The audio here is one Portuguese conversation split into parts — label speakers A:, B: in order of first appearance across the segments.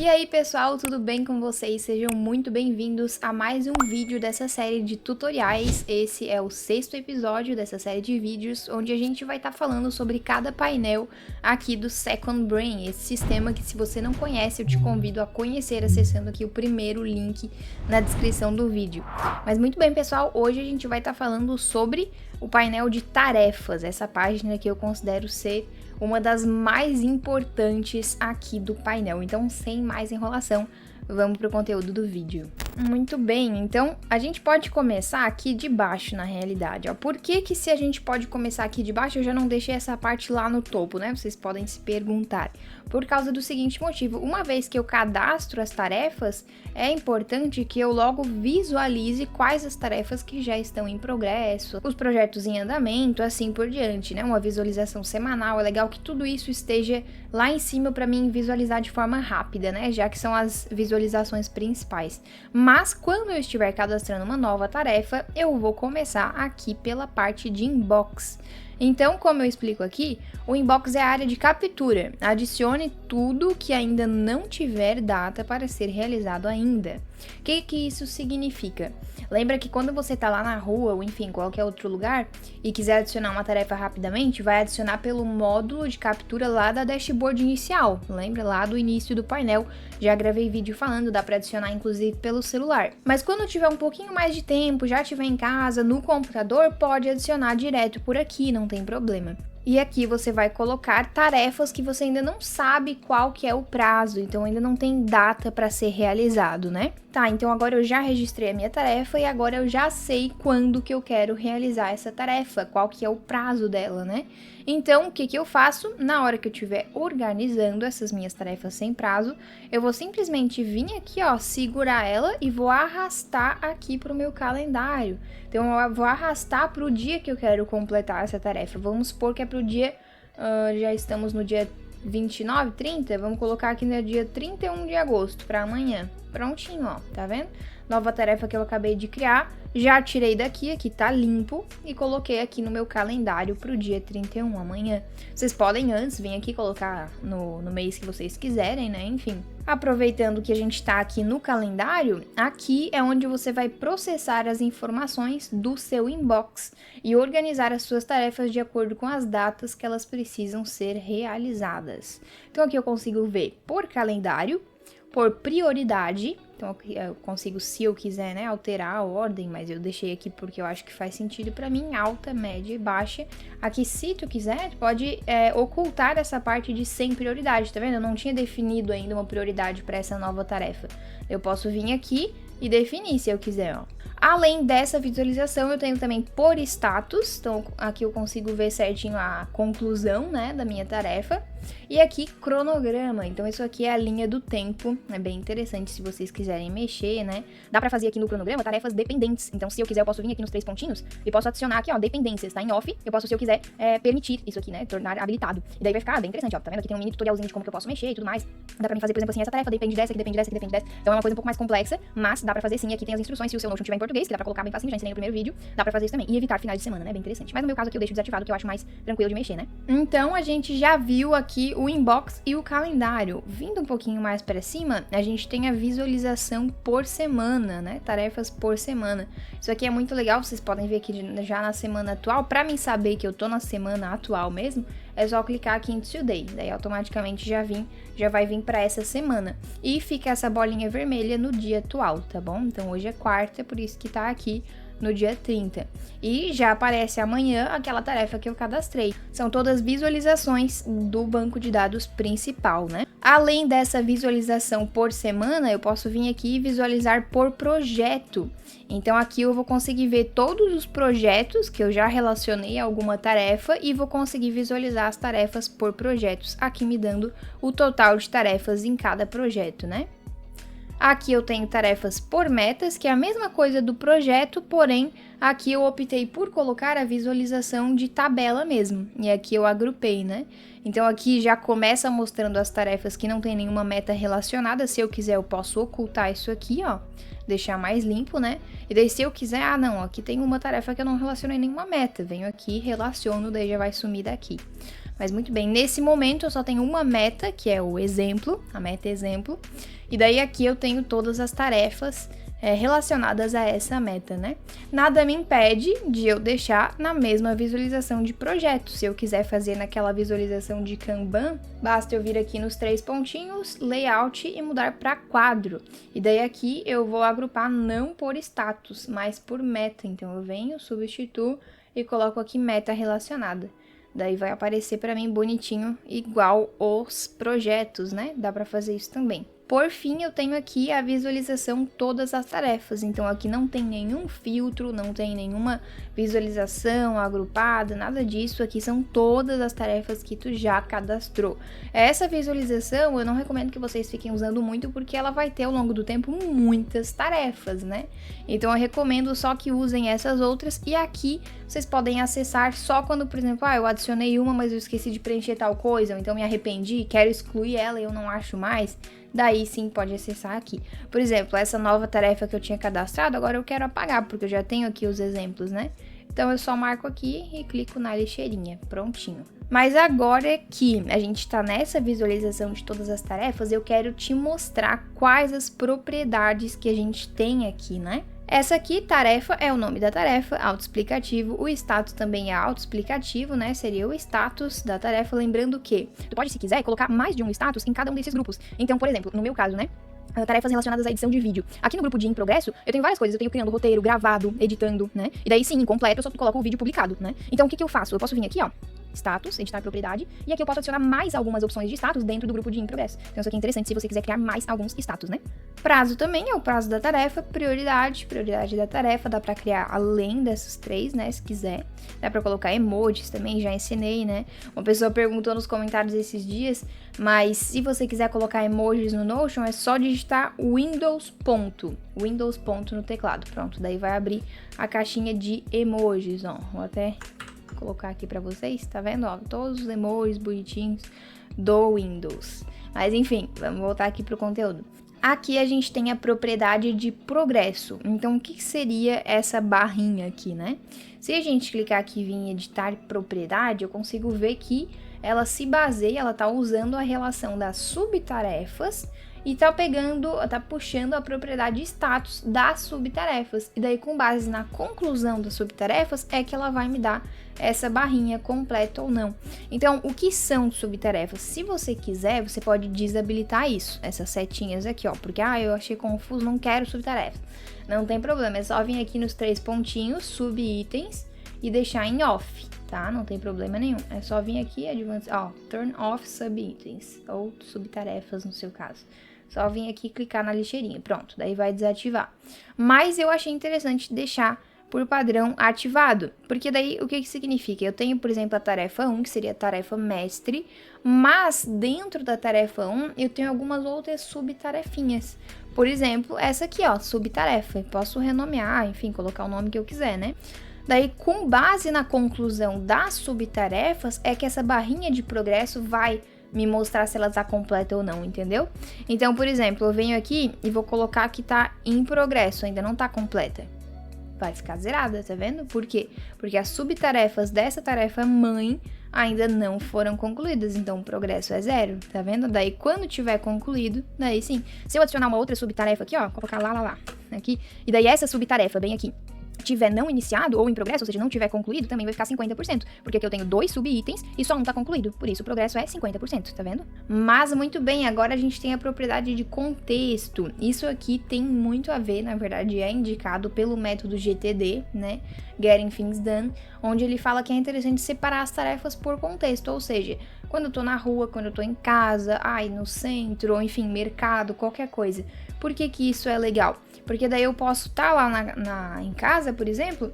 A: E aí pessoal, tudo bem com vocês? Sejam muito bem-vindos a mais um vídeo dessa série de tutoriais. Esse é o 6º episódio dessa série de vídeos, onde a gente vai estar falando sobre cada painel aqui do Second Brain, esse sistema que, se você não conhece, eu te convido a conhecer acessando aqui o primeiro link na descrição do vídeo. Mas muito bem pessoal, hoje a gente vai estar falando sobre o painel de tarefas, essa página que eu considero ser uma das mais importantes aqui do painel. Então, sem mais enrolação, vamos para o conteúdo do vídeo. Muito bem, então a gente pode começar aqui de baixo na realidade, ó. Por que se a gente pode começar aqui de baixo, eu já não deixei essa parte lá no topo, né? Vocês podem se perguntar. Por causa do seguinte motivo, uma vez que eu cadastro as tarefas, é importante que eu logo visualize quais as tarefas que já estão em progresso, os projetos em andamento, assim por diante, né? Uma visualização semanal, é legal que tudo isso esteja lá em cima para mim visualizar de forma rápida, né? Já que são as visualizações principais. Mas quando eu estiver cadastrando uma nova tarefa, eu vou começar aqui pela parte de inbox. Então, como eu explico aqui, o inbox é a área de captura. Adicione tudo que ainda não tiver data para ser realizado ainda. O que isso significa? Lembra que quando você está lá na rua ou enfim, qualquer outro lugar e quiser adicionar uma tarefa rapidamente, vai adicionar pelo módulo de captura lá da dashboard inicial. Lembra lá do início do painel? Já gravei vídeo falando, dá para adicionar inclusive pelo celular. Mas quando tiver um pouquinho mais de tempo, já estiver em casa, no computador, pode adicionar direto por aqui, não tem problema. E aqui você vai colocar tarefas que você ainda não sabe qual que é o prazo, então ainda não tem data para ser realizado, né? Tá, então agora eu já registrei a minha tarefa e agora eu já sei quando que eu quero realizar essa tarefa, qual que é o prazo dela, né? Então, o que eu faço? Na hora que eu estiver organizando essas minhas tarefas sem prazo, eu vou simplesmente vir aqui, ó, segurar ela e vou arrastar aqui para o meu calendário. Então, eu vou arrastar para o dia que eu quero completar essa tarefa. Vamos supor que é para o dia, já estamos no dia 29, 30, vamos colocar aqui no dia 31 de agosto, para amanhã. Prontinho, ó, tá vendo? Nova tarefa que eu acabei de criar, já tirei daqui, aqui tá limpo, e coloquei aqui no meu calendário pro dia 31, amanhã. Vocês podem antes vir aqui colocar no mês que vocês quiserem, né, enfim. Aproveitando que a gente tá aqui no calendário, aqui é onde você vai processar as informações do seu inbox e organizar as suas tarefas de acordo com as datas que elas precisam ser realizadas. Então aqui eu consigo ver por calendário, por prioridade, então eu consigo, se eu quiser, né, alterar a ordem, mas eu deixei aqui porque eu acho que faz sentido para mim, alta, média e baixa. Aqui, se tu quiser, tu pode ocultar essa parte de sem prioridade, tá vendo? Eu não tinha definido ainda uma prioridade para essa nova tarefa. Eu posso vir aqui e definir se eu quiser, ó. Além dessa visualização, eu tenho também por status, então aqui eu consigo ver certinho a conclusão, né, da minha tarefa. E aqui, cronograma, então isso aqui é a linha do tempo, é bem interessante se vocês quiserem mexer, né. Dá pra fazer aqui no cronograma tarefas dependentes, então se eu quiser eu posso vir aqui nos 3 pontinhos e posso adicionar aqui, ó, dependências, tá em off, eu posso, se eu quiser, permitir isso aqui, né, tornar habilitado. E daí vai ficar bem interessante, ó, tá vendo? Aqui tem um mini tutorialzinho de como que eu posso mexer e tudo mais. Dá pra mim fazer, por exemplo, assim, essa tarefa depende dessa, que depende dessa, que depende dessa. Então é uma coisa um pouco mais complexa, mas dá pra fazer sim, aqui tem as instruções, se o seu Notion tiver em português, que dá pra colocar bem facinho, já ensinei no primeiro vídeo, dá pra fazer isso também. E evitar finais de semana, né, bem interessante. Mas no meu caso aqui eu deixo desativado, que eu acho mais tranquilo de mexer, né. Então a gente já viu aqui o inbox e o calendário. Vindo um pouquinho mais para cima, a gente tem a visualização por semana, né? Tarefas por semana. Isso aqui é muito legal, vocês podem ver aqui já na semana atual. Para mim saber que eu tô na semana atual mesmo, é só clicar aqui em Today. Daí automaticamente já vai vir para essa semana. E fica essa bolinha vermelha no dia atual, tá bom? Então hoje é quarta, por isso que tá aqui no dia 30. E já aparece amanhã aquela tarefa que eu cadastrei. São todas visualizações do banco de dados principal, né? Além dessa visualização por semana, eu posso vir aqui e visualizar por projeto. Então aqui eu vou conseguir ver todos os projetos que eu já relacionei a alguma tarefa e vou conseguir visualizar as tarefas por projetos, aqui me dando o total de tarefas em cada projeto, né? Aqui eu tenho tarefas por metas, que é a mesma coisa do projeto, porém aqui eu optei por colocar a visualização de tabela mesmo, e aqui eu agrupei, né? Então aqui já começa mostrando as tarefas que não tem nenhuma meta relacionada. Se eu quiser eu posso ocultar isso aqui, ó, deixar mais limpo, né? E daí se eu quiser, ah não, aqui tem uma tarefa que eu não relacionei nenhuma meta, venho aqui, relaciono, daí já vai sumir daqui. Mas muito bem, nesse momento eu só tenho uma meta, que é o exemplo, a meta exemplo, e daí aqui eu tenho todas as tarefas relacionadas a essa meta, né? Nada me impede de eu deixar na mesma visualização de projeto. Se eu quiser fazer naquela visualização de Kanban, basta eu vir aqui nos 3 pontinhos, layout e mudar para quadro. E daí aqui eu vou agrupar não por status, mas por meta. Então eu venho, substituo e coloco aqui meta relacionada. Daí vai aparecer para mim bonitinho, igual os projetos, né? Dá para fazer isso também. Por fim, eu tenho aqui a visualização todas as tarefas, então aqui não tem nenhum filtro, não tem nenhuma visualização agrupada, nada disso, aqui são todas as tarefas que tu já cadastrou. Essa visualização eu não recomendo que vocês fiquem usando muito, porque ela vai ter ao longo do tempo muitas tarefas, né? Então eu recomendo só que usem essas outras, e aqui vocês podem acessar só quando, por exemplo, eu adicionei uma, mas eu esqueci de preencher tal coisa, ou então me arrependi, quero excluir ela e eu não acho mais. Daí sim pode acessar aqui. Por exemplo, essa nova tarefa que eu tinha cadastrado, agora eu quero apagar, porque eu já tenho aqui os exemplos, né? Então eu só marco aqui e clico na lixeirinha, prontinho. Mas agora que a gente tá nessa visualização de todas as tarefas, eu quero te mostrar quais as propriedades que a gente tem aqui, né? Essa aqui, tarefa, é o nome da tarefa, autoexplicativo. O status também é autoexplicativo, né? Seria o status da tarefa. Lembrando que tu pode, se quiser, colocar mais de um status em cada um desses grupos. Então, por exemplo, no meu caso, né? Tarefas relacionadas à edição de vídeo. Aqui no grupo de Em Progresso, eu tenho várias coisas. Eu tenho criando roteiro, gravado, editando, né? E daí sim, completo, eu só coloco o vídeo publicado, né? Então, o que eu faço? Eu posso vir aqui, ó, status, editar propriedade, e aqui eu posso adicionar mais algumas opções de status dentro do grupo de Em Progresso. Então isso aqui é interessante se você quiser criar mais alguns status, né? Prazo também é o prazo da tarefa, prioridade da tarefa, dá pra criar além dessas 3, né, se quiser. Dá pra colocar emojis também, já ensinei, né? Uma pessoa perguntou nos comentários esses dias, mas se você quiser colocar emojis no Notion, é só digitar Windows ponto no teclado, pronto, daí vai abrir a caixinha de emojis, ó, vou até colocar aqui pra vocês, tá vendo? Ó, todos os emojis bonitinhos do Windows. Mas enfim, vamos voltar aqui pro conteúdo. Aqui a gente tem a propriedade de progresso. Então, o que seria essa barrinha aqui, né? Se a gente clicar aqui em editar propriedade, eu consigo ver que ela se baseia, ela tá usando a relação das subtarefas e tá puxando a propriedade status das subtarefas. E daí, com base na conclusão das subtarefas, é que ela vai me dar essa barrinha completa ou não. Então, o que são subtarefas? Se você quiser, você pode desabilitar isso, essas setinhas aqui, ó, porque, eu achei confuso, não quero subtarefas. Não tem problema, é só vir aqui nos 3 pontinhos, subitens, e deixar em off, tá? Não tem problema nenhum. É só vir aqui, turn off subitens, ou subtarefas no seu caso. Só vir aqui e clicar na lixeirinha, pronto, daí vai desativar. Mas eu achei interessante deixar por padrão ativado, porque daí o que significa? Eu tenho, por exemplo, a tarefa 1, que seria a tarefa mestre, mas dentro da tarefa 1 eu tenho algumas outras subtarefinhas. Por exemplo, essa aqui, ó, subtarefa. Eu posso renomear, enfim, colocar o nome que eu quiser, né? Daí, com base na conclusão das subtarefas, é que essa barrinha de progresso vai me mostrar se ela tá completa ou não, entendeu? Então, por exemplo, eu venho aqui e vou colocar que tá em progresso, ainda não tá completa. Vai ficar zerada, tá vendo? Por quê? Porque as subtarefas dessa tarefa mãe ainda não foram concluídas, então o progresso é 0, tá vendo? Daí, quando tiver concluído, daí sim. Se eu adicionar uma outra subtarefa aqui, ó, colocar lá, aqui, e daí essa subtarefa bem aqui tiver não iniciado ou em progresso, ou seja, não tiver concluído, também vai ficar 50%, porque aqui eu tenho 2 subitens e só um tá concluído, por isso o progresso é 50%, tá vendo? Mas muito bem, agora a gente tem a propriedade de contexto. Isso aqui tem muito a ver, na verdade é indicado pelo método GTD, né, Getting Things Done, onde ele fala que é interessante separar as tarefas por contexto, ou seja, quando eu tô na rua, quando eu tô em casa, no centro, ou enfim, mercado, qualquer coisa. Por que isso é legal? Porque daí eu posso estar lá em casa, por exemplo,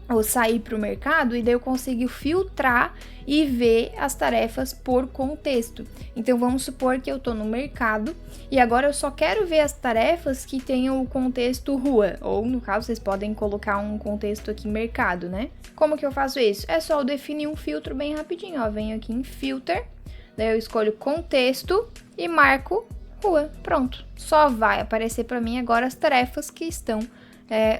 A: ou sair para o mercado, e daí eu consigo filtrar e ver as tarefas por contexto. Então vamos supor que eu estou no mercado e agora eu só quero ver as tarefas que tenham o contexto rua, ou no caso vocês podem colocar um contexto aqui mercado, né? Como que eu faço isso? É só eu definir um filtro bem rapidinho, ó, venho aqui em filter, daí eu escolho contexto e marco rua, pronto. Só vai aparecer para mim agora as tarefas que estão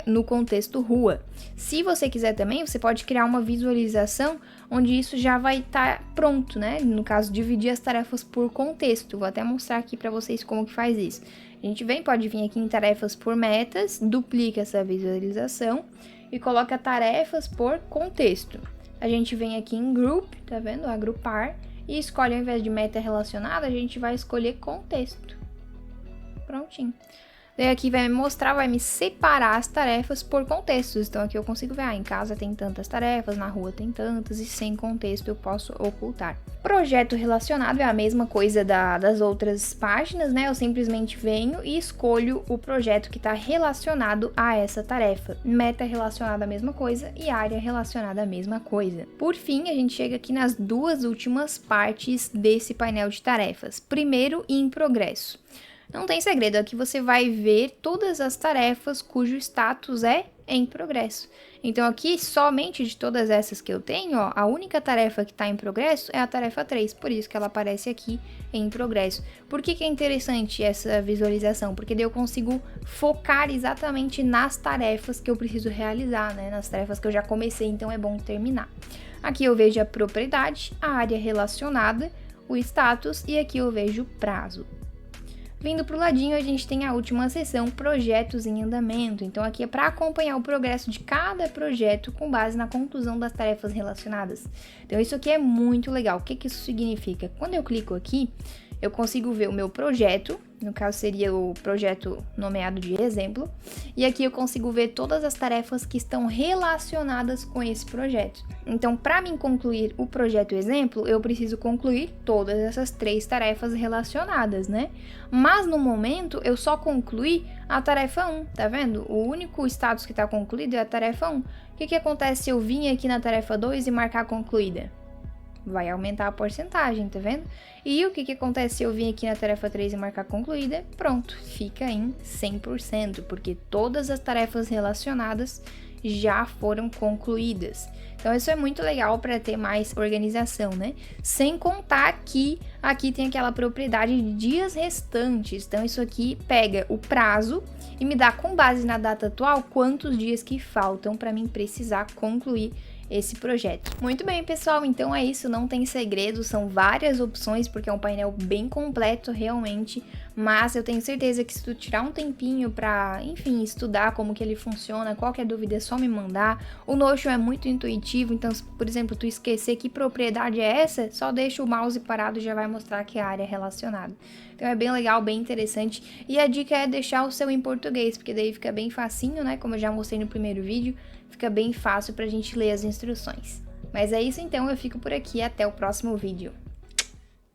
A: no contexto rua. Se você quiser também, você pode criar uma visualização onde isso já vai estar pronto, né? No caso, dividir as tarefas por contexto. Vou até mostrar aqui para vocês como que faz isso. A gente pode vir aqui em tarefas por metas, duplica essa visualização e coloca tarefas por contexto. A gente vem aqui em group, tá vendo? Agrupar, e escolhe, ao invés de meta relacionada, a gente vai escolher contexto. Prontinho. Daí aqui vai me mostrar, vai me separar as tarefas por contextos. Então aqui eu consigo ver, em casa tem tantas tarefas, na rua tem tantas, e sem contexto eu posso ocultar. Projeto relacionado é a mesma coisa das outras páginas, né? Eu simplesmente venho e escolho o projeto que está relacionado a essa tarefa. Meta relacionada à mesma coisa e área relacionada à mesma coisa. Por fim, a gente chega aqui nas duas últimas partes desse painel de tarefas. Primeiro, em progresso. Não tem segredo, aqui você vai ver todas as tarefas cujo status é em progresso. Então aqui, somente de todas essas que eu tenho, ó, a única tarefa que está em progresso é a tarefa 3, por isso que ela aparece aqui em progresso. Por que é interessante essa visualização? Porque daí eu consigo focar exatamente nas tarefas que eu preciso realizar, né? Nas tarefas que eu já comecei, então é bom terminar. Aqui eu vejo a propriedade, a área relacionada, o status, e aqui eu vejo o prazo. Vindo para o ladinho, a gente tem a última seção, projetos em andamento. Então aqui é para acompanhar o progresso de cada projeto com base na conclusão das tarefas relacionadas. Então isso aqui é muito legal. O que isso significa? Quando eu clico aqui, eu consigo ver o meu projeto, no caso seria o projeto nomeado de exemplo, e aqui eu consigo ver todas as tarefas que estão relacionadas com esse projeto. Então, para mim concluir o projeto exemplo, eu preciso concluir todas essas 3 tarefas relacionadas, né? Mas no momento, eu só concluí a tarefa 1, tá vendo? O único status que está concluído é a tarefa 1. O que acontece se eu vir aqui na tarefa 2 e marcar concluída? Vai aumentar a porcentagem, tá vendo? E o que acontece se eu vir aqui na tarefa 3 e marcar concluída? Pronto, fica em 100%, porque todas as tarefas relacionadas já foram concluídas. Então isso é muito legal para ter mais organização, né? Sem contar que aqui tem aquela propriedade de dias restantes. Então isso aqui pega o prazo e me dá, com base na data atual, quantos dias que faltam para mim precisar concluir esse projeto. Muito bem, pessoal, então é isso, não tem segredo, são várias opções, porque é um painel bem completo realmente, mas eu tenho certeza que se tu tirar um tempinho pra, enfim, estudar como que ele funciona, qualquer dúvida é só me mandar. O Notion é muito intuitivo, então, se, por exemplo, tu esquecer que propriedade é essa, só deixa o mouse parado e já vai mostrar que é a área relacionada. Então é bem legal, bem interessante, e a dica é deixar o seu em português, porque daí fica bem facinho, né, como eu já mostrei no primeiro vídeo, fica bem fácil pra gente ler as instruções. Mas é isso então, eu fico por aqui, até o próximo vídeo.